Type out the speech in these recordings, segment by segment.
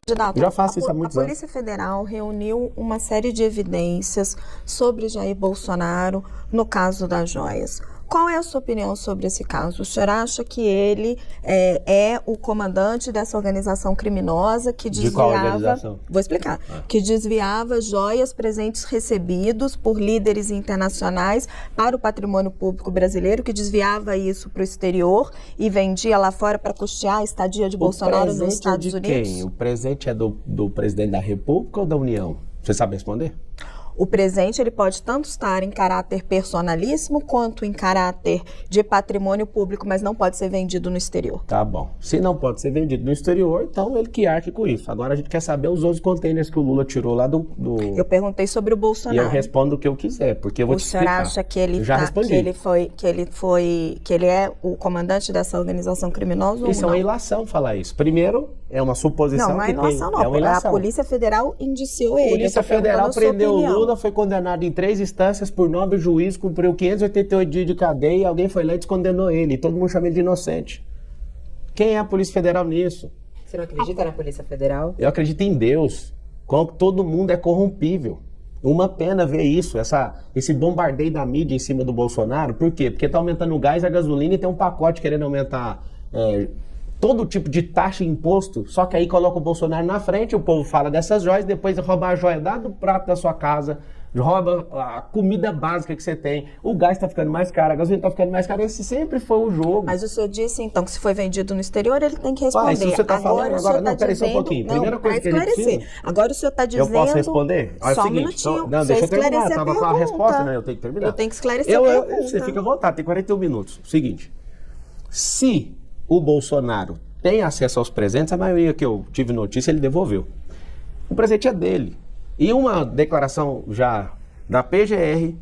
Candidato, Já faço isso há muitos a anos. Polícia Federal reuniu uma série de evidências sobre Jair Bolsonaro no caso das joias. Qual é a sua opinião sobre esse caso? O senhor acha que ele é o comandante dessa organização criminosa que desviava... De qual organização? Vou explicar. Que desviava joias, presentes recebidos por líderes internacionais para o patrimônio público brasileiro, que desviava isso para o exterior e vendia lá fora para custear a estadia de Bolsonaro nos Estados Unidos? Quem? O presente é do presidente da República ou da União? Você sabe responder? O presente ele pode tanto estar em caráter personalíssimo quanto em caráter de patrimônio público, mas não pode ser vendido no exterior. Tá bom. Se não pode ser vendido no exterior, então ele que arque com isso. Agora a gente quer saber os outros containers que o Lula tirou lá do... Eu perguntei sobre o Bolsonaro. E eu respondo o que eu quiser, porque eu vou te explicar. O senhor acha que ele, que ele é o comandante dessa organização criminosa ou não? Isso é uma ilação falar isso. Primeiro, é uma suposição não é que ilação, tem. Não. É uma ilação. A Polícia Federal indiciou ele. A Polícia Federal prendeu o Lula, foi condenado em 3 instâncias por 9 juízes, cumpriu 588 dias de cadeia e alguém foi lá e descondenou ele. E todo mundo chama ele de inocente. Quem é a Polícia Federal nisso? Você não acredita na Polícia Federal? Eu acredito em Deus. Todo mundo é corrompível. Uma pena ver isso, esse bombardeio da mídia em cima do Bolsonaro. Por quê? Porque está aumentando o gás, a gasolina e tem um pacote querendo aumentar todo tipo de taxa e imposto. Só que aí coloca o Bolsonaro na frente, o povo fala dessas joias, depois rouba a joia do prato da sua casa, rouba a comida básica que você tem. O gás está ficando mais caro, a gasolina está ficando mais cara. Esse sempre foi o jogo. Mas o senhor disse, então, que se foi vendido no exterior, ele tem que responder. Se você está falando agora, não, peraí só um dizendo, pouquinho. Primeira coisa que ele precisa... Agora o senhor está dizendo... Eu posso responder? Olha, Só o seguinte, minutinho. Não, deixa eu terminar. Estava com a resposta, né? Eu tenho que terminar. Eu tenho que esclarecer a pergunta. Você fica à vontade, tem 41 minutos. Seguinte, se o Bolsonaro tem acesso aos presentes, a maioria que eu tive notícia, ele devolveu. O presente é dele. E uma declaração já da PGR,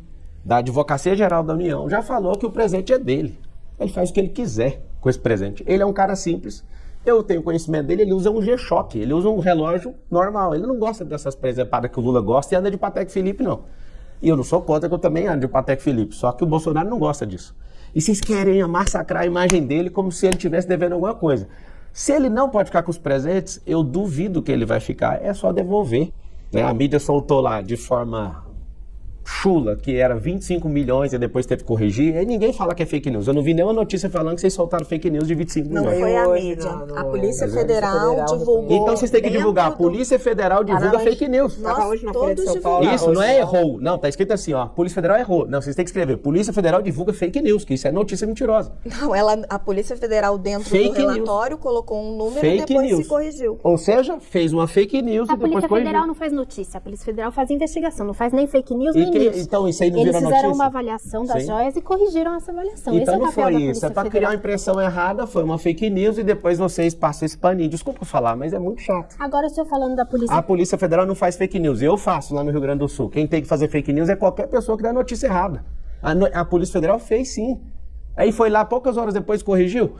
da Advocacia Geral da União, já falou que o presente é dele. Ele faz o que ele quiser com esse presente. Ele é um cara simples. Eu tenho conhecimento dele, ele usa um G-Shock, ele usa um relógio normal. Ele não gosta dessas presepadas que o Lula gosta e anda de Patek Philippe, não. E eu não sou contra, que eu também ando de Patek Philippe. Só que o Bolsonaro não gosta disso. E vocês querem massacrar a imagem dele como se ele estivesse devendo alguma coisa. Se ele não pode ficar com os presentes, eu duvido que ele vai ficar. É só devolver. Né? A mídia soltou lá de forma chula, que era 25 milhões e depois teve que corrigir. Aí ninguém fala que é fake news. Eu não vi nenhuma notícia falando que vocês soltaram fake news de 25 milhões. Não foi a mídia. A Polícia Federal divulgou. Então vocês têm que divulgar. A Polícia Federal divulga fake news. Hoje na Folha de São Paulo. Isso, não é errou. Não, tá escrito assim, ó. A Polícia Federal errou. Não, vocês têm que escrever. Polícia Federal divulga fake news, que isso é notícia mentirosa. Não, a Polícia Federal dentro do relatório colocou um número e depois se corrigiu. Ou seja, fez uma fake news e depois corrigiu. A Polícia Federal não faz notícia. A Polícia Federal faz investigação. Não faz nem fake news, nem news. Então isso aí não Eles vira notícia? fizeram uma avaliação das joias e corrigiram essa avaliação. Então esse é o não papel foi da isso. Polícia É para Federal. criar uma impressão errada, foi uma fake news e depois vocês passam esse paninho. Desculpa falar, mas é muito chato. Agora o senhor falando da Polícia... A Polícia Federal não faz fake news. Eu faço lá no Rio Grande do Sul. Quem tem que fazer fake news é qualquer pessoa que dá notícia errada. A Polícia Federal fez sim. Aí foi lá, poucas horas depois corrigiu.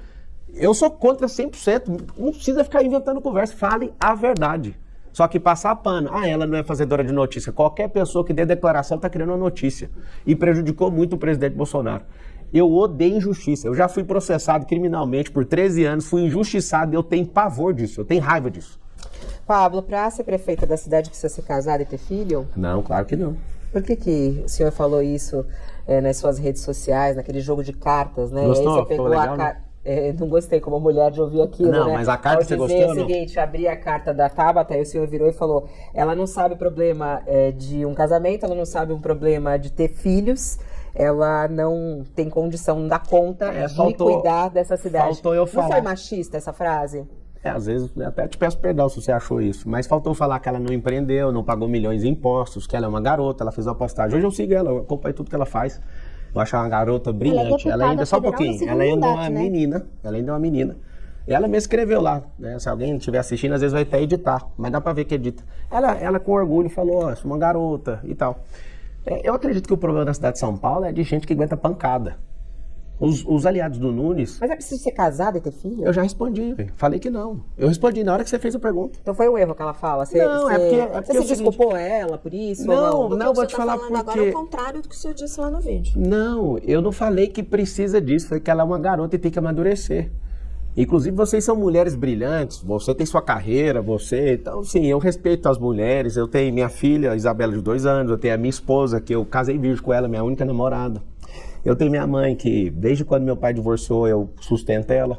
Eu sou contra 100%. Não precisa ficar inventando conversa. Fale a verdade. Só que passar pano, ela não é fazedora de notícia. Qualquer pessoa que dê declaração está criando uma notícia. E prejudicou muito o presidente Bolsonaro. Eu odeio injustiça. Eu já fui processado criminalmente por 13 anos, fui injustiçado e eu tenho pavor disso, eu tenho raiva disso. Pablo, para ser prefeita da cidade precisa ser casado e ter filho? Não, claro que não. Por que o senhor falou isso nas suas redes sociais, naquele jogo de cartas, né? Gostou? E aí você pegou legal, a carta. Não gostei como mulher de ouvir aquilo, não, né? Mas a carta você gostou ou não? O seguinte, abri a carta da Tabata, aí o senhor virou e falou, ela não sabe o problema de um casamento, ela não sabe um problema de ter filhos, ela não tem condição, não dá conta de cuidar dessa cidade. Faltou eu falar. Não foi machista essa frase? Às vezes, até te peço perdão se você achou isso, mas faltou falar que ela não empreendeu, não pagou milhões em impostos, que ela é uma garota, ela fez uma postagem. Hoje eu sigo ela, eu acompanho tudo que ela faz. Eu acho uma garota brilhante. Ela ainda, só um pouquinho, ela ainda é uma menina. Ela ainda é uma menina. E ela mesmo escreveu lá, né? Se alguém estiver assistindo, às vezes vai até editar, mas dá pra ver que edita. Ela com orgulho falou, sou uma garota e tal. Eu acredito que o problema da cidade de São Paulo é de gente que aguenta pancada. Os aliados do Nunes... Mas é preciso ser casada e ter filho? Eu já respondi, falei que não. Eu respondi na hora que você fez a pergunta. Então foi um erro que ela fala? Você se desculpou ela por isso? Não, vou te falar porque... Agora é o contrário do que o senhor disse lá no vídeo. Não, eu não falei que precisa disso, falei que ela é uma garota e tem que amadurecer. Inclusive, vocês são mulheres brilhantes, você tem sua carreira, então, sim, eu respeito as mulheres, eu tenho minha filha, Isabela, de 2 anos, eu tenho a minha esposa, que eu casei virgem com ela, minha única namorada. Eu tenho minha mãe, que desde quando meu pai divorciou, eu sustento ela.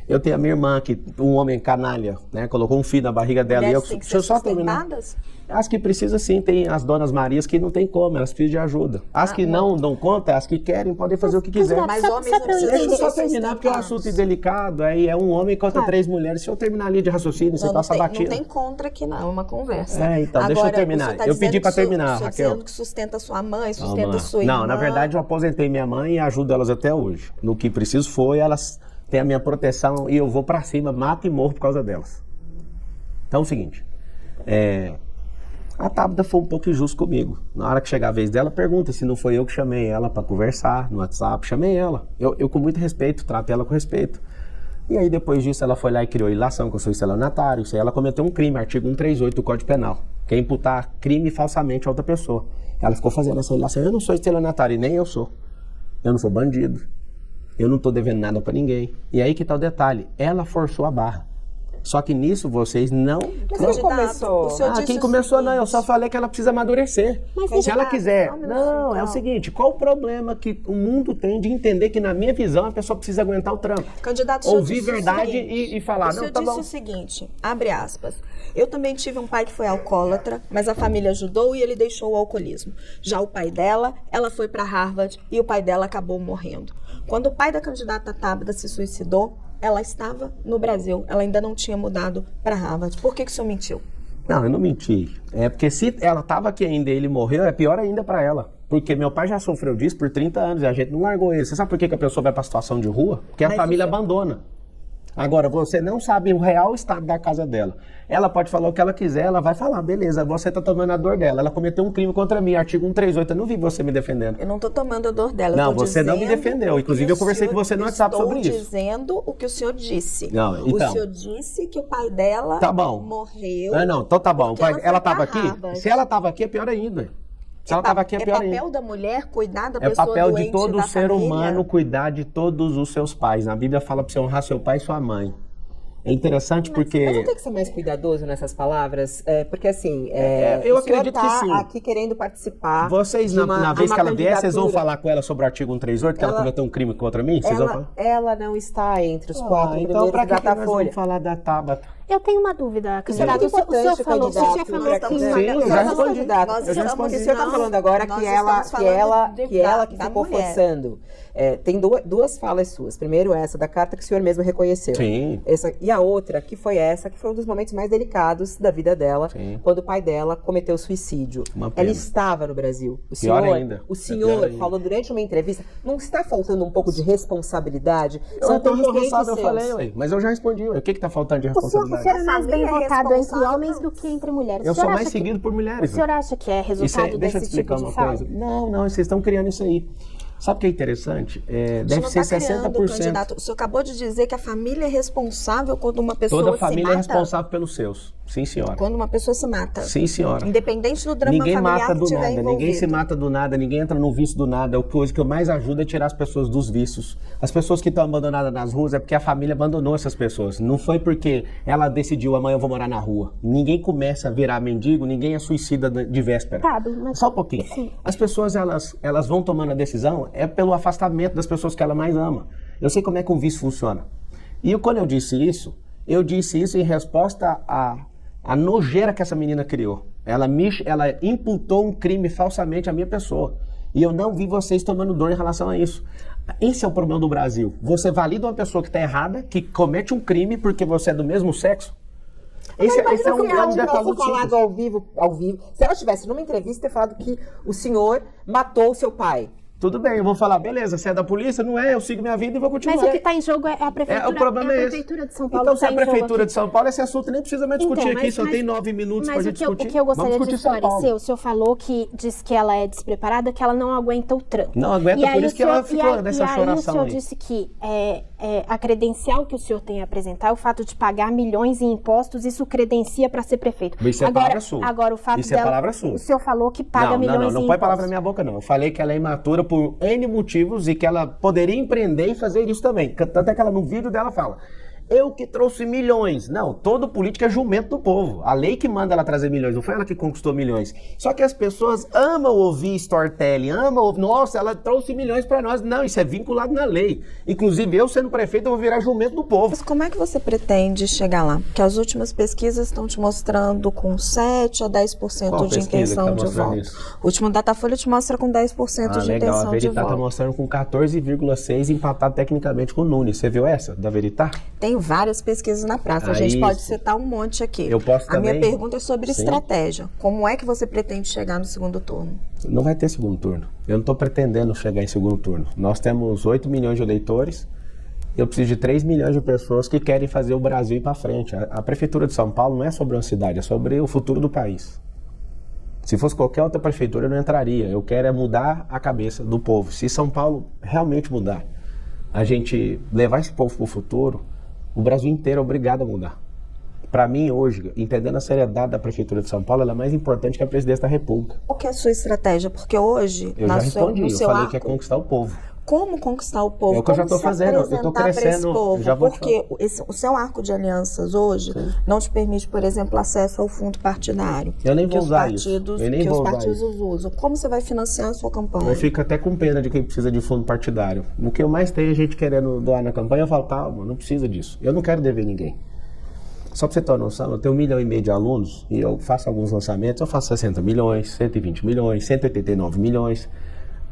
Eu tenho a minha irmã, que um homem canalha, né, colocou um filho na barriga dela. Mulheres E têm que deixa eu ser só terminar. sustentadas? As que precisam sim, tem as donas Marias que não tem como, elas precisam de ajuda. As que não dão conta, as que querem, podem fazer o que quiser. Mas Só- homens só não pra eu precisam Deixa eu só ser terminar, porque é um sustentados. assunto delicado, aí é um homem contra 3 mulheres. Se eu terminar ali de raciocínio, você passa Não batida. tem contra aqui não, é uma conversa. Então, deixa eu terminar. Você tá Eu pedi pra dizendo que terminar, Raquel. Raquel. Dizendo que sustenta sua mãe, Calma sustenta lá. sua irmã. Não, na verdade eu aposentei minha mãe e ajudo elas até hoje. No que preciso foi, elas têm a minha proteção e eu vou pra cima, mato e morro por causa delas. Então é o seguinte, a Tabata foi um pouco injusta comigo. Na hora que chegar a vez dela, pergunta se não foi eu que chamei ela pra conversar no WhatsApp. Chamei ela. Eu com muito respeito, trato ela com respeito. E aí depois disso ela foi lá e criou ilação, que eu sou estelionatário. Isso aí ela cometeu um crime, artigo 138 do Código Penal, que é imputar crime falsamente a outra pessoa. Ela ficou fazendo essa ilação. Eu não sou estelionatário e nem eu sou. Eu não sou bandido. Eu não tô devendo nada pra ninguém. E aí que tá o detalhe. Ela forçou a barra. Só que nisso vocês não... Mas Candidato, quem começou? o senhor disse quem o começou não, eu seguinte. só falei que ela precisa amadurecer. Se ela quiser... só um Não, minutinho, é o então. seguinte, qual o problema que o mundo tem de entender que na minha visão a pessoa precisa aguentar o trampo? Candidato, o senhor Ouvir disse o verdade seguinte, e falar, o não, senhor tá disse bom. o seguinte, abre aspas, eu também tive um pai que foi alcoólatra, mas a família ajudou e ele deixou o alcoolismo. Já o pai dela, ela foi para Harvard e o pai dela acabou morrendo. Quando o pai da candidata Tabata se suicidou, ela estava no Brasil, ela ainda não tinha mudado para Harvard. Por que o senhor mentiu? Não, eu não menti. É porque se ela estava aqui ainda e ele morreu, é pior ainda para ela. Porque meu pai já sofreu disso por 30 anos e a gente não largou ele. Você sabe por que a pessoa vai para situação de rua? Porque a Mas família o senhor- abandona. Agora, você não sabe o real estado da casa dela. Ela pode falar o que ela quiser, ela vai falar, beleza, você tá tomando a dor dela. Ela cometeu um crime contra mim, artigo 138, eu não vi você me defendendo. Eu não estou tomando a dor dela. Não, eu tô você não me dizendo defendeu. o que Inclusive, eu o conversei senhor- com você no WhatsApp sobre isso. Estou dizendo o que o senhor disse. Não, então. O senhor disse que o pai dela Tá bom. morreu. Não, então tá bom. porque ela foi Ela pra tava aqui? Harvard. Se ela tava aqui, é pior ainda. Se ela tava aqui, é pior ainda. papel da mulher cuidar da É pessoa papel doente de todo da ser família? humano cuidar de todos os seus pais. Na Bíblia fala pra você honrar seu pai e sua mãe. É interessante Mas não porque... tem que ser mais cuidadoso nessas palavras? Porque assim, eu o senhor acredito tá que sim. aqui querendo participar. Vocês, de na vez uma que ela vier, vocês vão candidatura. falar com ela sobre o artigo 138, que ela cometeu um crime contra mim? Vocês vão falar? Ela não está entre os 4 então primeiros pra que da nós Datafolha. vamos falar da Tabata? Eu tenho uma dúvida, candidato. muito O senhor importante, falou, candidato, você falou pra que... que- Sim, eu já respondi. Candidato, Nós Eu já estamos- respondi. o senhor está falando agora nós que ela estamos falando que da ficou mulher. forçando. Tem duas falas suas. Primeiro, essa da carta que o senhor mesmo reconheceu. Sim. E a outra, que foi essa, que foi um dos momentos mais delicados da vida dela, Sim. quando o pai dela cometeu suicídio. Uma pena. Ela estava no Brasil. O Pior senhor, ainda. O É senhor pior ainda. falou durante uma entrevista, não está faltando um pouco de responsabilidade? Eu São tô termos responsável, eu seus. falei, ué. Mas eu já respondi, ué. O que tá faltando de O senhor responsabilidade? é mais bem família é votado entre responsável. homens do que entre mulheres. Eu O senhor sou mais acha que- seguido por mulheres. O senhor ué. acha que é Isso resultado deixa eu te desse tipo explicar de uma fala? coisa. Não, vocês estão criando isso aí. Sabe o que é interessante? Deve ser 60%. Candidato. O senhor acabou de dizer que a família é responsável quando uma pessoa Toda se família mata? é responsável pelos seus. Sim, senhora. Quando uma pessoa se mata. Sim, senhora. Independente do drama Ninguém familiar mata que do tiver nada, envolvido. ninguém se mata do nada, ninguém entra no vício do nada. A coisa que eu mais ajudo é tirar as pessoas dos vícios. As pessoas que estão abandonadas nas ruas é porque a família abandonou essas pessoas. Não foi porque ela decidiu, amanhã eu vou morar na rua. Ninguém começa a virar mendigo, ninguém é suicida de véspera. Tá, mas- Só um pouquinho. Sim. As pessoas, elas vão tomando a decisão pelo afastamento das pessoas que ela mais ama. Eu sei como é que um vício funciona. E quando eu disse isso em resposta à nojeira que essa menina criou. Ela imputou um crime falsamente à minha pessoa. E eu não vi vocês tomando dor em relação a isso. Esse é o problema do Brasil. Você valida uma pessoa que está errada, que comete um crime porque você é do mesmo sexo. Esse é um grande detalhe do falado tipo. ao vivo. Se ela estivesse numa entrevista ter falado que o senhor matou o seu pai. Tudo bem, eu vou falar, beleza, você é da polícia? Não é, eu sigo minha vida e vou continuar. Mas o que está em jogo é a prefeitura, O problema é esse. prefeitura de São Paulo. Então, se tá a em jogo prefeitura aqui. de São Paulo, esse assunto nem precisa mais discutir Então, aqui, mas- só mas- tem 9 minutos pra Mas gente o discutir. que eu gostaria Vamos de discutir São Paulo. esclarecer, o senhor falou que diz que ela é despreparada, que ela não aguenta o tranco. Não aguenta, E aí por isso o que ela senhor- ficou e nessa aí choração o senhor aí. disse que a credencial que o senhor tem a apresentar, o fato de pagar milhões em impostos, isso credencia para ser prefeito. Isso é palavra sua. Agora, o fato Isso é dela, palavra sua. o senhor falou que paga milhões não em põe palavra na impostos. minha boca, não. Eu falei que ela é imatura por N motivos e que ela poderia empreender e fazer isso também. Tanto é que ela, no vídeo dela, fala: eu que trouxe milhões. Não, todo político é jumento do povo. A lei que manda ela trazer milhões, não foi ela que conquistou milhões. Só que as pessoas amam ouvir storytelling, amam ouvir, nossa, ela trouxe milhões para nós. Não, isso é vinculado na lei. Inclusive, eu sendo prefeito, eu vou virar jumento do povo. Mas como é que você pretende chegar lá? Porque as últimas pesquisas estão te mostrando com 7 a 10% Qual de pesquisa intenção que tá de voto. isso? O último Datafolha te mostra com 10% de legal. intenção A de Veritá voto. tá mostrando com 14,6 empatado tecnicamente com o Nunes. Você viu essa, da Veritá? Tem várias pesquisas na praça. A gente pode citar um monte aqui. Eu posso A minha também? pergunta é sobre estratégia. Como é que você pretende chegar no segundo turno? Não vai ter segundo turno. Eu não estou pretendendo chegar em segundo turno. Nós temos 8 milhões de eleitores. Eu preciso de 3 milhões de pessoas que querem fazer o Brasil ir para frente. A Prefeitura de São Paulo não é sobre uma cidade, é sobre o futuro do país. Se fosse qualquer outra prefeitura, eu não entraria. Eu quero é mudar a cabeça do povo. Se São Paulo realmente mudar, a gente levar esse povo para o futuro, o Brasil inteiro é obrigado a mudar. Para mim, hoje, entendendo a seriedade da Prefeitura de São Paulo, ela é mais importante que a Presidência da República. Qual que é a sua estratégia? Porque hoje, Eu já respondi, no eu seu falei arco, que é conquistar o povo. como conquistar o povo? É o que eu já Como estou se fazendo, eu estou apresentar pra esse crescendo. povo? Já vou te Porque o seu arco de alianças hoje não te permite, por exemplo, acesso ao fundo partidário. Eu nem vou que usar os isso. partidos, Eu nem que vou os usar partidos isso. usam. Como você vai financiar a sua campanha? Eu fico até com pena de quem precisa de fundo partidário. O que eu mais tenho é gente querendo doar na campanha, eu falo, calma, não precisa disso. Eu não quero dever ninguém. Só para você ter uma noção, eu tenho 1,5 milhão de alunos e eu faço alguns lançamentos, eu faço 60 milhões, 120 milhões, 189 milhões.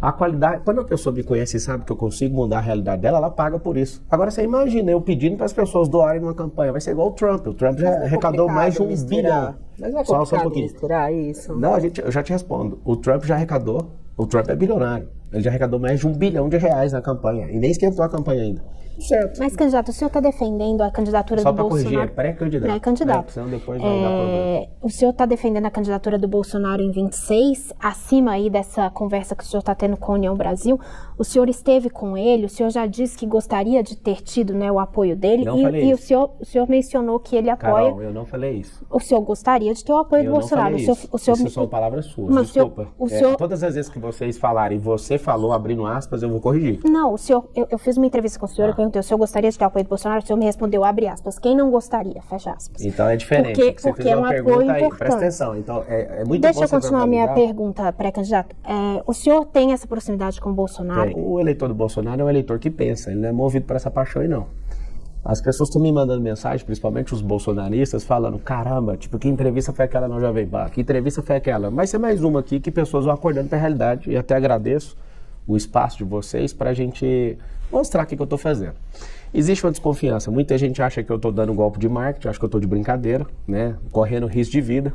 A qualidade, quando a pessoa me conhece e sabe que eu consigo mudar a realidade dela, ela paga por isso. Agora você imagina eu pedindo para as pessoas doarem numa campanha, vai ser igual o Trump. O Trump já arrecadou mais de 1 bilhão. Mas não é Só um complicado pouquinho. misturar isso? Não, eu já te respondo. O Trump já arrecadou, o Trump é bilionário. Ele já arrecadou mais de 1 bilhão de reais na campanha e nem esquentou a campanha ainda. Certo. Mas, candidato, o senhor está defendendo a candidatura Só do para corrigir, é Bolsonaro? pré-candidato. Pré-candidato. Senão depois vai dar problema. O senhor está defendendo a candidatura do Bolsonaro em 26, acima aí dessa conversa que o senhor está tendo com a União Brasil. O senhor esteve com ele, o senhor já disse que gostaria de ter tido, né, o apoio dele. Não falei e isso. o senhor mencionou que ele apoia. Carol, eu não falei isso. O senhor gostaria de ter o apoio Eu do não Bolsonaro. falei isso. O senhor Isso são palavras suas, Mas desculpa. o senhor- Todas as vezes que vocês falarem, você falou, abrindo aspas, eu vou corrigir. Não, o senhor, eu fiz uma entrevista com o senhor, eu perguntei, o senhor gostaria de ter o apoio do Bolsonaro? O senhor me respondeu, abre aspas, quem não gostaria, fecha aspas. Então é diferente. Porque- você porque fez é uma um apoio pergunta aí, importante. presta atenção. Então, é muito Deixa bom eu você continuar a minha verbalizar. pergunta, pré-candidato. O senhor tem essa proximidade com o Bolsonaro? O eleitor do Bolsonaro é um eleitor que pensa, ele não é movido por essa paixão aí, não. As pessoas estão me mandando mensagem, principalmente os bolsonaristas, falando, caramba, tipo, que entrevista foi aquela no Jovem Pan? Que entrevista foi aquela? Vai ser mais uma aqui que pessoas vão acordando para a realidade. E até agradeço o espaço de vocês para a gente mostrar o que eu estou fazendo. Existe uma desconfiança. Muita gente acha que eu estou dando golpe de marketing, acha que eu estou de brincadeira, né? Correndo risco de vida,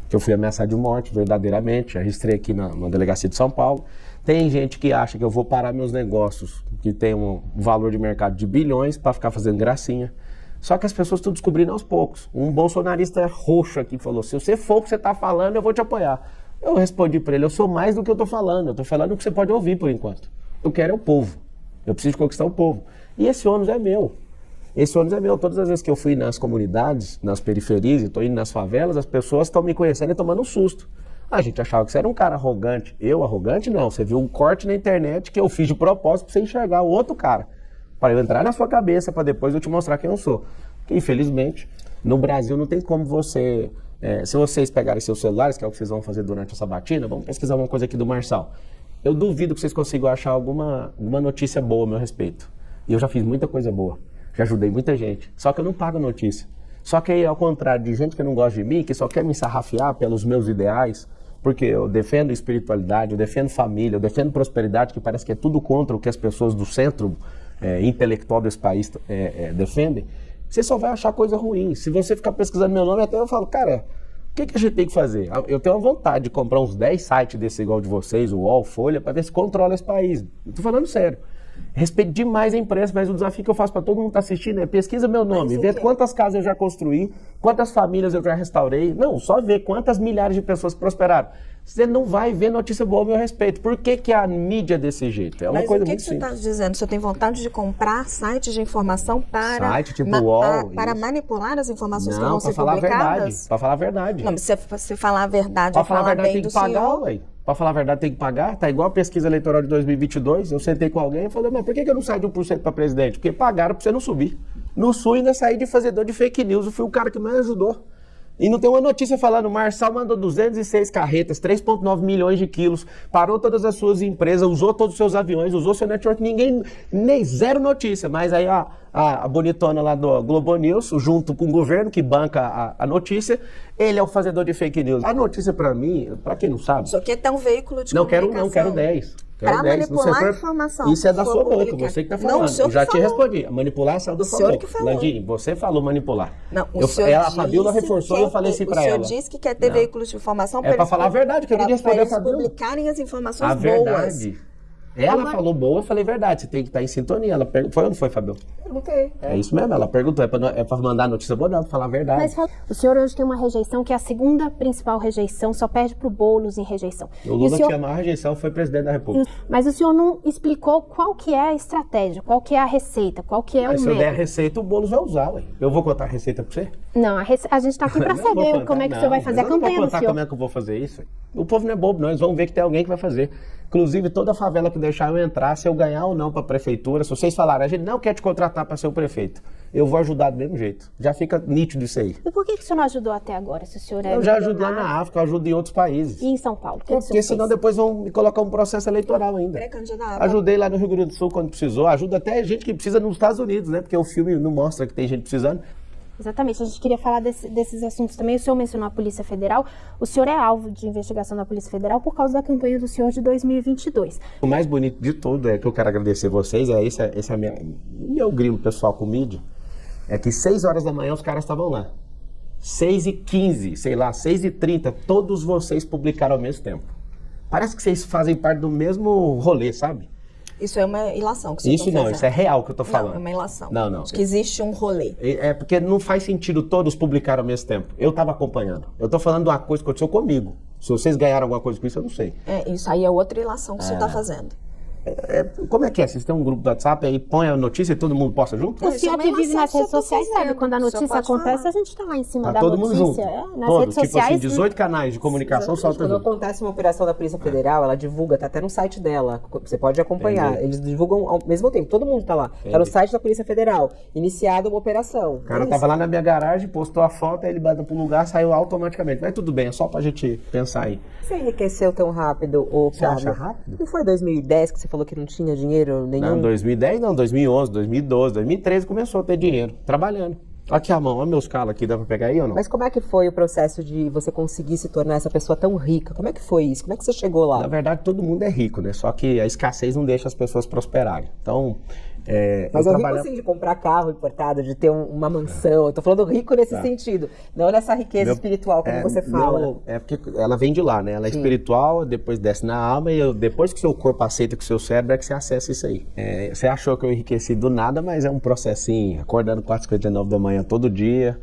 que eu fui ameaçado de morte, verdadeiramente. Já registrei aqui na delegacia de São Paulo. Tem gente que acha que eu vou parar meus negócios, que tem um valor de mercado de bilhões, para ficar fazendo gracinha. Só que as pessoas estão descobrindo aos poucos. Um bolsonarista roxo aqui falou, se você for o que você está falando, eu vou te apoiar. Eu respondi para ele, eu sou mais do que eu estou falando. Eu estou falando o que você pode ouvir por enquanto. Eu quero é o povo. Eu preciso conquistar o povo. E esse ônibus é meu. Esse ônibus é meu. Todas as vezes que eu fui nas comunidades, nas periferias, e estou indo nas favelas, as pessoas estão me conhecendo e tomando um susto. A gente achava que você era um cara arrogante. Eu, arrogante, não. Você viu um corte na internet que eu fiz de propósito para você enxergar o outro cara. Para eu entrar na sua cabeça, para depois eu te mostrar quem eu sou. Porque, infelizmente, no Brasil não tem como você... se vocês pegarem seus celulares, que é o que vocês vão fazer durante essa batina, vamos pesquisar uma coisa aqui do Marçal. Eu duvido que vocês consigam achar alguma notícia boa a meu respeito. E eu já fiz muita coisa boa. Já ajudei muita gente. Só que eu não pago notícia. Só que aí, ao contrário de gente que não gosta de mim, que só quer me sarrafiar pelos meus ideais, porque eu defendo espiritualidade, eu defendo família, eu defendo prosperidade, que parece que é tudo contra o que as pessoas do centro intelectual desse país defendem, você só vai achar coisa ruim. Se você ficar pesquisando meu nome, até eu falo, cara, o que a gente tem que fazer? Eu tenho uma vontade de comprar uns 10 sites desse igual de vocês, o UOL, Folha, para ver se controla esse país. Eu tô falando sério. Respeito demais a imprensa, mas o desafio que eu faço para todo mundo que está assistindo é pesquisa meu nome, vê quantas casas eu já construí, quantas famílias eu já restaurei. Não, só ver quantas milhares de pessoas prosperaram. Você não vai ver notícia boa a meu respeito. Por que a mídia é desse jeito? É uma coisa muito simples. Mas o que você está dizendo? Você tem vontade de comprar sites de informação para... Site tipo UOL. Para manipular as informações que Não, vão para ser falar a verdade. publicadas? Para falar a verdade. Não, mas se você falar a verdade, Para falar a verdade bem tem que do pagar, senhor. ué. Para falar a verdade tem que pagar. Tá igual a pesquisa eleitoral de 2022. Eu sentei com alguém e falei, mas por que eu não saio de 1% para presidente? Porque pagaram para você não subir. No Sul ainda saí de fazedor de fake news, eu fui o cara que mais ajudou. E não tem uma notícia falando, Marçal mandou 206 carretas, 3,9 milhões de quilos, parou todas as suas empresas, usou todos os seus aviões, usou seu network, ninguém, nem zero notícia. Mas aí a bonitona lá do Globo News, junto com o governo que banca a notícia, ele é o fazedor de fake news. A notícia pra mim, pra quem não sabe... Só que é um veículo de Não comunicação. quero 10. Para manipular a informação. Isso é da sua boca, publicar. você que está falando. Não, o senhor eu já que te falou. respondi. A manipulação do O senhor que falou. Landini, você falou manipular. Não, o senhor a Fabiola disse reforçou que e eu falei assim para ela. O senhor disse que quer ter Não. veículos de informação É para falar a verdade, que eu queria responder a eles Fabiola. publicarem as informações A boas. verdade. Ela falou boa, eu falei verdade. Você tem que estar em sintonia. Ela foi ou não foi, Fabiola? Perguntei. É isso mesmo, ela perguntou. É para mandar notícia boa, não, para falar a verdade. Mas o senhor hoje tem uma rejeição que é a segunda principal rejeição, só perde pro Boulos em rejeição. O Lula senhor... tinha a maior rejeição, foi presidente da República. Mas o senhor não explicou qual que é a estratégia, qual que é a receita, qual que é o Se eu der a método. receita, o Boulos vai usar, ué. Eu vou contar a receita para você? Não, a gente tá aqui pra Não vou saber contar, como é que o senhor vai fazer a eu não campanha vou do contar senhor. como é que eu vou fazer isso. O povo não é bobo, não. Eles vão ver que tem alguém que vai fazer. Inclusive, toda favela que deixar eu entrar, se eu ganhar ou não para a prefeitura, se vocês falarem, a gente não quer te contratar para ser o prefeito, eu vou ajudar do mesmo jeito. Já fica nítido isso aí. E por que o senhor não ajudou até agora, se o senhor é Eu já ajudo lá milionário? na África, eu ajudo em outros países. E em São Paulo? O que o Porque senhor senão fez? depois vão me colocar um processo eleitoral ainda. Pré-candidato. Ajudei lá no Rio Grande do Sul quando precisou, ajuda até gente que precisa nos Estados Unidos, né? Porque o filme não mostra que tem gente precisando. Exatamente, a gente queria falar desses assuntos também. O senhor mencionou a Polícia Federal. O senhor é alvo de investigação da Polícia Federal por causa da campanha do senhor de 2022. O mais bonito de tudo é que eu quero agradecer vocês, esse é meu grilo pessoal com mídia, é que 6 horas da manhã os caras estavam lá. 6h15, sei lá, 6h30, todos vocês publicaram ao mesmo tempo. Parece que vocês fazem parte do mesmo rolê, sabe? Isso é uma ilação que você Isso não, isso é real que eu tô falando. Não, é uma ilação. Não. Acho que existe um rolê. É porque não faz sentido todos publicar ao mesmo tempo. Eu tava acompanhando. Eu tô falando de uma coisa que aconteceu comigo. Se vocês ganharam alguma coisa com isso, eu não sei. Isso aí é outra ilação que você está fazendo. Como é que é? Vocês têm um grupo do WhatsApp aí, põe a notícia e todo mundo posta junto? O Isso senhor é uma que vive ilação nas que redes eu tô sociais sabe, fazendo. quando a O senhor notícia pode acontece, falar. a gente tá lá em cima Tá da todo mundo notícia. junto. Nas Todo, redes tipo sociais. assim, 18 canais de comunicação solta Quando junto. acontece uma operação da Polícia Federal, ela divulga, tá até no site dela, você pode acompanhar. Entendi. Eles divulgam ao mesmo tempo, todo mundo tá lá. Tá no site da Polícia Federal, iniciada uma operação. O cara tava lá na minha garagem, postou a foto, aí ele manda pro lugar, saiu automaticamente. Mas tudo bem, é só pra gente pensar aí. Você enriqueceu tão rápido, ô Você acha Flávio? rápido? Não foi 2010 que você falou que não tinha dinheiro nenhum? Não, 2010 não, 2011, 2012, 2013 começou a ter dinheiro, trabalhando. Aqui a mão, olha meus calos aqui, dá pra pegar aí ou não? Mas como é que foi o processo de você conseguir se tornar essa pessoa tão rica? Como é que foi isso? Como é que você chegou lá? Na verdade, todo mundo é rico, né? Só que a escassez não deixa as pessoas prosperarem. Então, Mas eu é rico trabalhava- assim de comprar carro importado, de ter uma mansão. Eu tô falando rico nesse sentido. Não nessa riqueza espiritual, como você fala. É porque ela vem de lá, né? Ela é espiritual, depois desce na alma e depois que seu corpo aceita com o seu cérebro é que você acessa isso aí. Você achou que eu enriqueci do nada, mas é um processinho. Acordando 4h59 da manhã todo dia,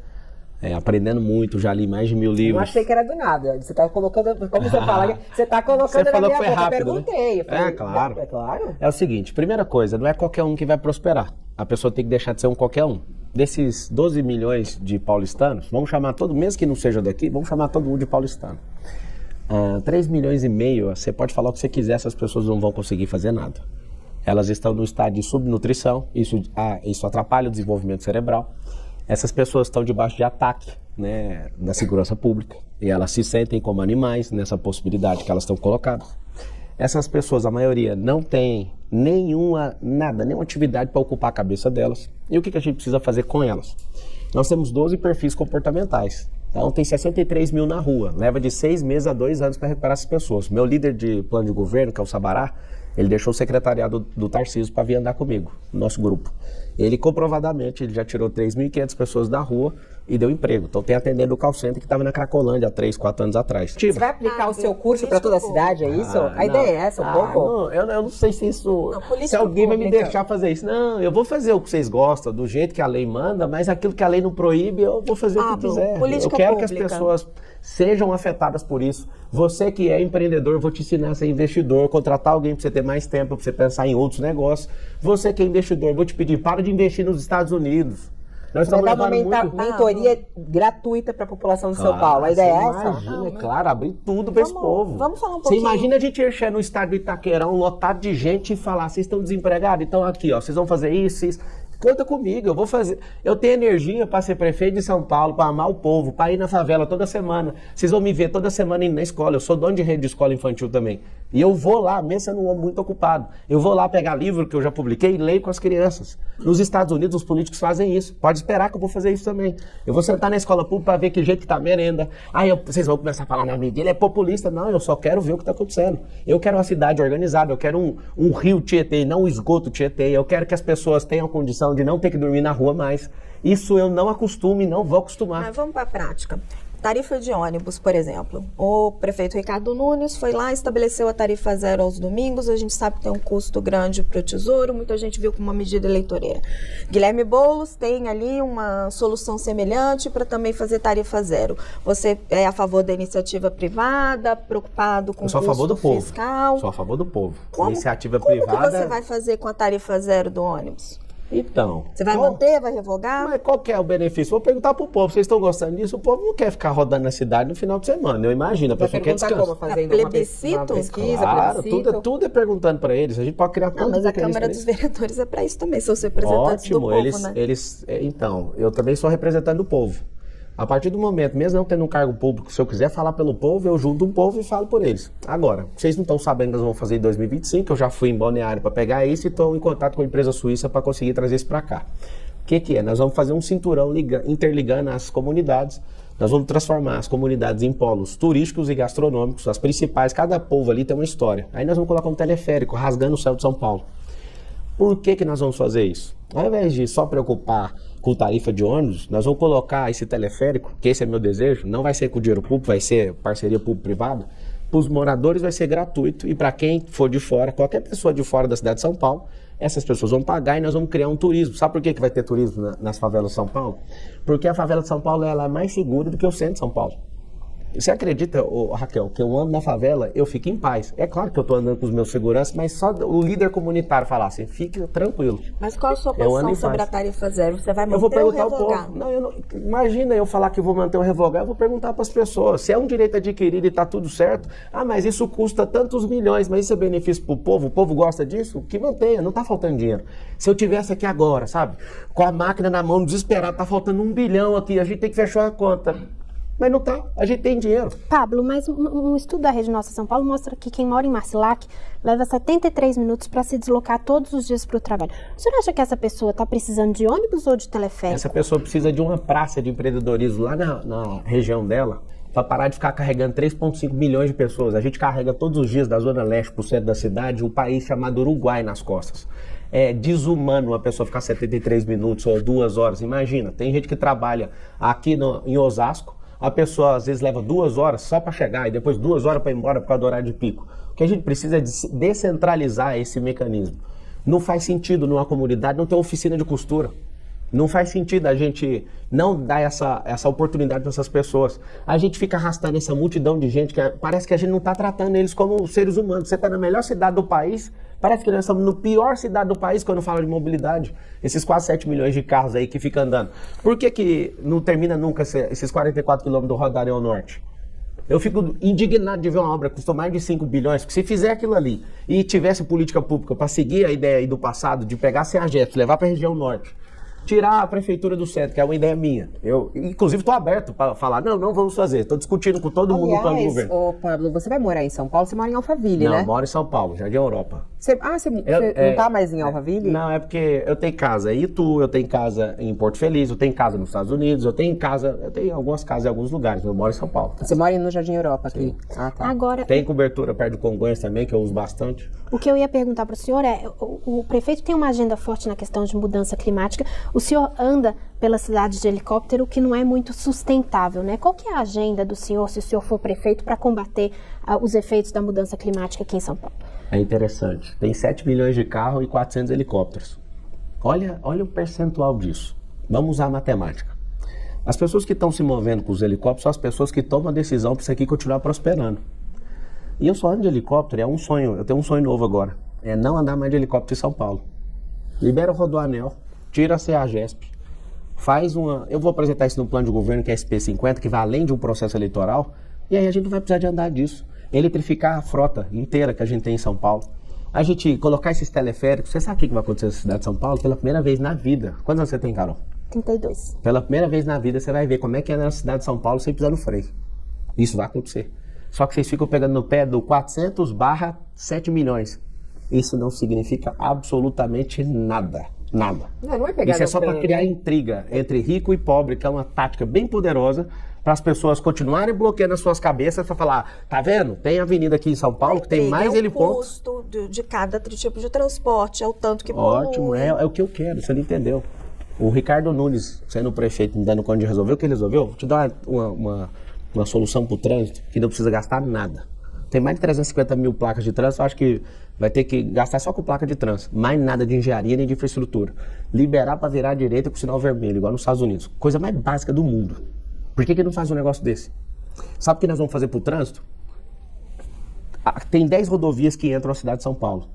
aprendendo muito, já li mais de 1000 Eu livros. achei que era do nada. Você tá colocando, como você fala, você tá colocando Você na falou minha que foi boca. rápido, Eu perguntei. Eu falei, claro. É claro. É o seguinte, primeira coisa, não é qualquer um que vai prosperar. A pessoa tem que deixar de ser um qualquer um. Desses 12 milhões de paulistanos, vamos chamar todo, mesmo que não seja daqui, vamos chamar todo mundo de paulistano. 3 milhões e meio, você pode falar o que você quiser, essas pessoas não vão conseguir fazer nada. Elas estão no estado de subnutrição, isso atrapalha o desenvolvimento cerebral. Essas pessoas estão debaixo de ataque, né, da segurança pública e elas se sentem como animais nessa possibilidade que elas estão colocadas. Essas pessoas, a maioria, não tem nenhuma atividade para ocupar a cabeça delas. E o que a gente precisa fazer com elas? Nós temos 12 perfis comportamentais. Então tem 63 mil na rua. Leva de 6 meses a 2 anos para recuperar essas pessoas. Meu líder de plano de governo, que é o Sabará, ele deixou o secretariado do Tarcísio para vir andar comigo, no nosso grupo. Ele comprovadamente, ele já tirou 3.500 pessoas da rua e deu emprego. Então tem atendente do call center que estava na Cracolândia há 3, 4 anos atrás. Você vai aplicar o seu curso para toda a cidade, é isso? A ideia é essa, um pouco? Não, eu não sei se isso... política se alguém vai me pública. deixar fazer isso. Não, eu vou fazer o que vocês gostam, do jeito que a lei manda, mas aquilo que a lei não proíbe, eu vou fazer o que Pablo, quiser. Eu política quero que as pública. pessoas sejam afetadas por isso. Você que é empreendedor, vou te ensinar a ser investidor, contratar alguém para você ter mais tempo, para você pensar em outros negócios. Você que é investidor, vou te pedir, para de investir nos Estados Unidos. Nós Vai estamos dar uma levando muito... mentoria gratuita para a população de São Paulo. A ideia é essa? Imagina, é claro, abrir tudo para esse povo. vamos falar um Você pouquinho. imagina a gente encher no estádio do Itaquerão, lotado de gente e falar, vocês estão desempregados? Então aqui, ó, vocês vão fazer isso, isso. Conta comigo, eu vou fazer. Eu tenho energia para ser prefeito de São Paulo, para amar o povo, para ir na favela toda semana. Vocês vão me ver toda semana indo na escola. Eu sou dono de rede de escola infantil também. E eu vou lá, mesmo sendo um homem muito ocupado. Eu vou lá pegar livro que eu já publiquei e leio com as crianças. Nos Estados Unidos, os políticos fazem isso. Pode esperar que eu vou fazer isso também. Eu vou sentar na escola pública para ver que jeito que tá a merenda. Aí vocês vão começar a falar na mídia, ele é populista. Não, eu só quero ver o que está acontecendo. Eu quero uma cidade organizada, eu quero um rio Tietê, não um esgoto Tietê. Eu quero que as pessoas tenham condição de não ter que dormir na rua mais. Isso eu não acostumo e não vou acostumar. Mas vamos para a prática. Tarifa de ônibus, por exemplo. O prefeito Ricardo Nunes foi lá, estabeleceu a tarifa zero aos domingos. A gente sabe que tem um custo grande para o Tesouro. Muita gente viu como uma medida eleitoreira. Guilherme Boulos tem ali uma solução semelhante para também fazer tarifa zero. Você é a favor da iniciativa privada, preocupado com o custo fiscal? Sou a favor do povo. Iniciativa privada. Como que você vai fazer com a tarifa zero do ônibus? Então... Você vai manter, vai revogar? Mas qual que é o benefício? Vou perguntar pro povo, vocês estão gostando disso? O povo não quer ficar rodando na cidade no final de semana, eu imagino. A pessoa quer descansar. Como, fazendo plebiscito? Uma pesquisa, claro, plebiscito. tudo é perguntando para eles. A gente pode criar tudo. Mas a Câmara dos Vereadores é para isso também, são os representantes do povo, né? Então, eu também sou representante do povo. A partir do momento, mesmo não tendo um cargo público, se eu quiser falar pelo povo, eu junto um povo e falo por eles. Agora, vocês não estão sabendo que nós vamos fazer em 2025, eu já fui em Balneário para pegar isso e estou em contato com a empresa suíça para conseguir trazer isso para cá. O que é? Nós vamos fazer um cinturão interligando as comunidades. Nós vamos transformar as comunidades em polos turísticos e gastronômicos, as principais, cada povo ali tem uma história. Aí nós vamos colocar um teleférico rasgando o céu de São Paulo. Por que nós vamos fazer isso? Ao invés de só preocupar com tarifa de ônibus, nós vamos colocar esse teleférico, que esse é meu desejo, não vai ser com dinheiro público, vai ser parceria público-privada. Para os moradores vai ser gratuito e para quem for de fora, qualquer pessoa de fora da cidade de São Paulo, essas pessoas vão pagar e nós vamos criar um turismo. Sabe por que vai ter turismo nas favelas de São Paulo? Porque a favela de São Paulo ela é mais segura do que o centro de São Paulo. Você acredita, Raquel, que eu ando na favela, eu fico em paz. É claro que eu estou andando com os meus seguranças, mas só o líder comunitário falar assim, fique tranquilo. Mas qual a sua posição sobre a tarifa zero? Você vai manter ou revogar? Imagina eu falar que vou manter ou revogar, eu vou perguntar para as pessoas. Se é um direito adquirido e está tudo certo, mas isso custa tantos milhões, mas isso é benefício para o povo gosta disso? Que mantenha, não está faltando dinheiro. Se eu tivesse aqui agora, sabe, com a máquina na mão, desesperado, está faltando 1 bilhão aqui, a gente tem que fechar a conta. Mas não tá, a gente tem dinheiro. Pablo, mas um estudo da Rede Nossa São Paulo mostra que quem mora em Marcilac leva 73 minutos para se deslocar todos os dias para o trabalho. O senhor acha que essa pessoa está precisando de ônibus ou de teleférico? Essa pessoa precisa de uma praça de empreendedorismo lá na região dela, para parar de ficar carregando 3,5 milhões de pessoas. A gente carrega todos os dias da Zona Leste para o centro da cidade um país chamado Uruguai nas costas. É desumano uma pessoa ficar 73 minutos ou 2 horas. Imagina, tem gente que trabalha aqui em Osasco, a pessoa às vezes leva 2 horas só para chegar e depois 2 horas para ir embora por causa do horário de pico. O que a gente precisa é descentralizar esse mecanismo. Não faz sentido numa comunidade não ter oficina de costura. Não faz sentido a gente não dar essa oportunidade para essas pessoas. A gente fica arrastando essa multidão de gente que parece que a gente não está tratando eles como seres humanos. Você está na melhor cidade do país, parece que nós estamos na pior cidade do país quando fala de mobilidade. Esses quase 7 milhões de carros aí que ficam andando. Por que não termina nunca esses 44 quilômetros do Rodoanel Norte? Eu fico indignado de ver uma obra que custou mais de 5 bilhões, porque se fizer aquilo ali e tivesse política pública para seguir a ideia aí do passado de pegar a CEAGEP, levar para a região norte, tirar a prefeitura do centro, que é uma ideia minha. Eu, inclusive, estou aberto para falar, não vamos fazer. Estou discutindo com todo mundo no plano de governo. Ô, Pablo, você vai morar em São Paulo? Você mora em Alphaville, né? Não, moro em São Paulo, Jardim Europa. Você não está mais em Alphaville? Não, é porque eu tenho casa em Itu, eu tenho casa em Porto Feliz, eu tenho casa nos Estados Unidos, eu tenho algumas casas em alguns lugares, eu moro em São Paulo. Você mora no Jardim Europa aqui? Ah, tá. Agora, tem cobertura perto do Congonhas também, que eu uso bastante. O que eu ia perguntar para o senhor é, o prefeito tem uma agenda forte na questão de mudança climática, o senhor anda pela cidade de helicóptero, que não é muito sustentável, né? Qual que é a agenda do senhor, se o senhor for prefeito, para combater os efeitos da mudança climática aqui em São Paulo? É interessante. Tem 7 milhões de carros e 400 helicópteros. Olha o percentual disso. Vamos usar a matemática. As pessoas que estão se movendo com os helicópteros são as pessoas que tomam a decisão para isso aqui continuar prosperando. E eu só ando de helicóptero, é um sonho, eu tenho um sonho novo agora. É não andar mais de helicóptero em São Paulo. Libera o Rodoanel, tira a CEAGESP, eu vou apresentar isso no plano de governo, que é SP50, que vai além de um processo eleitoral, e aí a gente não vai precisar de andar disso. Eletrificar a frota inteira que a gente tem em São Paulo. a gente colocar esses teleféricos, você sabe o que vai acontecer na cidade de São Paulo? Pela primeira vez na vida. Quantos anos você tem, Carol? 32. Pela primeira vez na vida, você vai ver como é que é na cidade de São Paulo sem pisar no freio. Isso vai acontecer. Só que vocês ficam pegando no pé do 400/7 milhões. Isso não significa absolutamente nada. Nada. Não é pegar Isso é no só pé, para criar né? intriga entre rico e pobre, que é uma tática bem poderosa para as pessoas continuarem bloqueando as suas cabeças para falar, tá vendo? Tem avenida aqui em São Paulo que tem mais helipontos. É o custo de cada tipo de transporte, é o tanto que polui. Ótimo, é o que eu quero, você não entendeu. O Ricardo Nunes, sendo prefeito, me dando conta de resolver, o que ele resolveu? Vou te dar uma solução para o trânsito que não precisa gastar nada. Tem mais de 350 mil placas de trânsito, eu acho que vai ter que gastar só com placa de trânsito. Mais nada de engenharia nem de infraestrutura. Liberar para virar à direita com sinal vermelho, igual nos Estados Unidos. Coisa mais básica do mundo. Por que não faz um negócio desse? Sabe o que nós vamos fazer para o trânsito? Tem 10 rodovias que entram na cidade de São Paulo.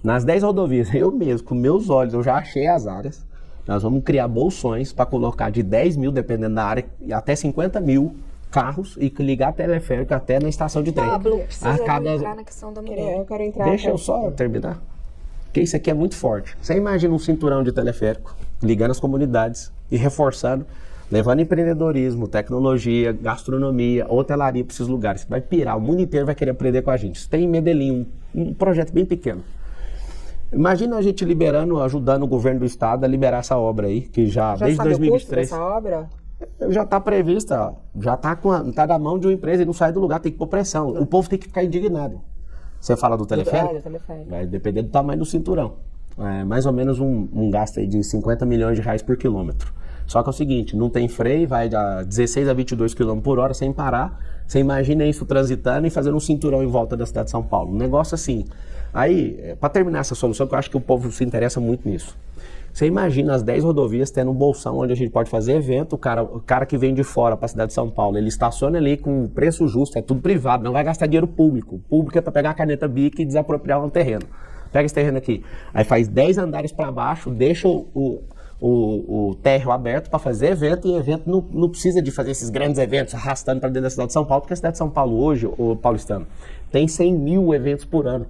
Nas 10 rodovias, eu mesmo, com meus olhos, eu já achei as áreas. Nós vamos criar bolsões para colocar de 10 mil, dependendo da área, até 50 mil carros e ligar teleférico até na estação de trem. Pablo, precisa A cada... entrar na questão da mulher. Eu quero entrar. Deixa eu só terminar. Porque isso aqui é muito forte. Você imagina um cinturão de teleférico ligando as comunidades e reforçando, levando empreendedorismo, tecnologia, gastronomia, hotelaria para esses lugares. Vai pirar, o mundo inteiro vai querer aprender com a gente. Tem em Medellín um projeto bem pequeno. Imagina a gente liberando, ajudando o governo do estado a liberar essa obra aí, que já desde sabe 2023. o custo dessa obra? Já está prevista, já está na mão de uma empresa e não sai do lugar, tem que pôr pressão. O povo tem que ficar indignado. Você fala do teleférico? Do teleférico. Vai depender do tamanho do cinturão. É mais ou menos um gasto aí de 50 milhões de reais por quilômetro. Só que é o seguinte, não tem freio, vai de 16 a 22 km por hora sem parar. Você imagina isso transitando e fazendo um cinturão em volta da cidade de São Paulo. Um negócio assim. Aí, para terminar essa solução, que eu acho que o povo se interessa muito nisso. Você imagina as 10 rodovias tendo um bolsão onde a gente pode fazer evento, o cara que vem de fora para a cidade de São Paulo, ele estaciona ali com preço justo, é tudo privado, não vai gastar dinheiro público. O público é para pegar a caneta BIC e desapropriar um terreno. Pega esse terreno aqui, aí faz 10 andares para baixo, deixa o térreo aberto para fazer evento, e evento não precisa de fazer esses grandes eventos arrastando para dentro da cidade de São Paulo, porque a cidade de São Paulo hoje, o paulistano, tem 100 mil eventos por ano.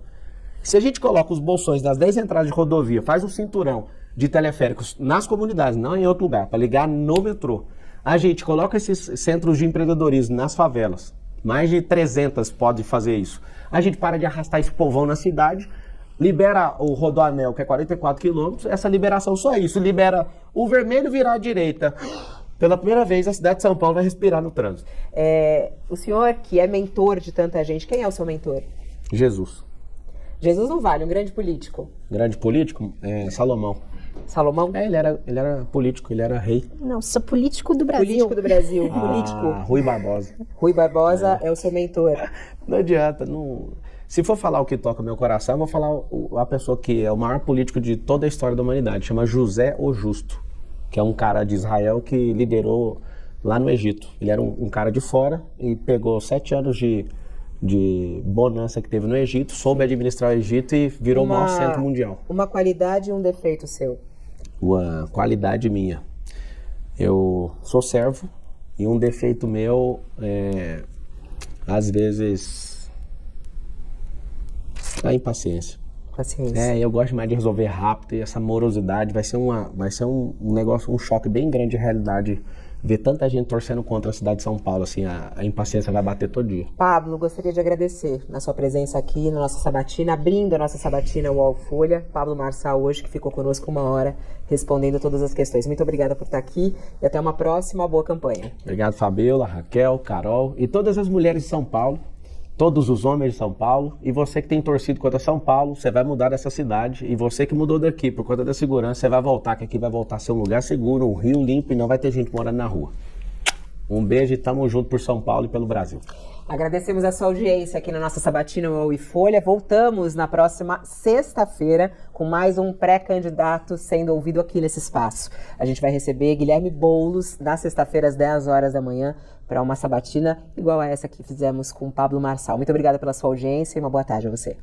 Se a gente coloca os bolsões das 10 entradas de rodovia, faz um cinturão de teleféricos nas comunidades, não em outro lugar, para ligar no metrô. A gente coloca esses centros de empreendedorismo nas favelas. Mais de 300 podem fazer isso. A gente para de arrastar esse povão na cidade, libera o Rodoanel, que é 44 quilômetros, essa liberação só isso, libera o vermelho virar à direita. Pela primeira vez, a cidade de São Paulo vai respirar no trânsito. O senhor, que é mentor de tanta gente, quem é o seu mentor? Jesus. Jesus não vale, um grande político. Grande político? Salomão. Salomão? Ele era político, ele era rei. Não, sou político do Brasil. Político do Brasil, político. Rui Barbosa. Rui Barbosa é o seu mentor. Não adianta, não... Se for falar o que toca meu coração, eu vou falar a pessoa que é o maior político de toda a história da humanidade, chama José o Justo, que é um cara de Israel que liderou lá no Egito. Ele era um cara de fora e pegou 7 anos de bonança que teve no Egito, soube administrar o Egito e virou o maior centro mundial. Uma qualidade e um defeito seu? Uma qualidade minha. Eu sou servo e um defeito meu é, às vezes, a impaciência. Paciência. Eu gosto mais de resolver rápido e essa morosidade vai ser um negócio, um choque bem grande de realidade. Ver tanta gente torcendo contra a cidade de São Paulo, assim, a impaciência vai bater todo dia. Pablo, gostaria de agradecer na sua presença aqui na nossa sabatina, abrindo a nossa sabatina UOL Folha. Pablo Marçal hoje, que ficou conosco 1 hora, respondendo todas as questões. Muito obrigada por estar aqui e até uma próxima boa campanha. Obrigado, Fabiola, Raquel, Carol e todas as mulheres de São Paulo, todos os homens de São Paulo, e você que tem torcido contra São Paulo, você vai mudar dessa cidade, e você que mudou daqui por conta da segurança, você vai voltar, que aqui vai voltar a ser um lugar seguro, um rio limpo, e não vai ter gente morando na rua. Um beijo e tamo junto por São Paulo e pelo Brasil. Agradecemos a sua audiência aqui na nossa sabatina UOL e Folha. Voltamos na próxima sexta-feira com mais um pré-candidato sendo ouvido aqui nesse espaço. A gente vai receber Guilherme Boulos na sexta-feira às 10 horas da manhã para uma sabatina igual a essa que fizemos com o Pablo Marçal. Muito obrigada pela sua audiência e uma boa tarde a você.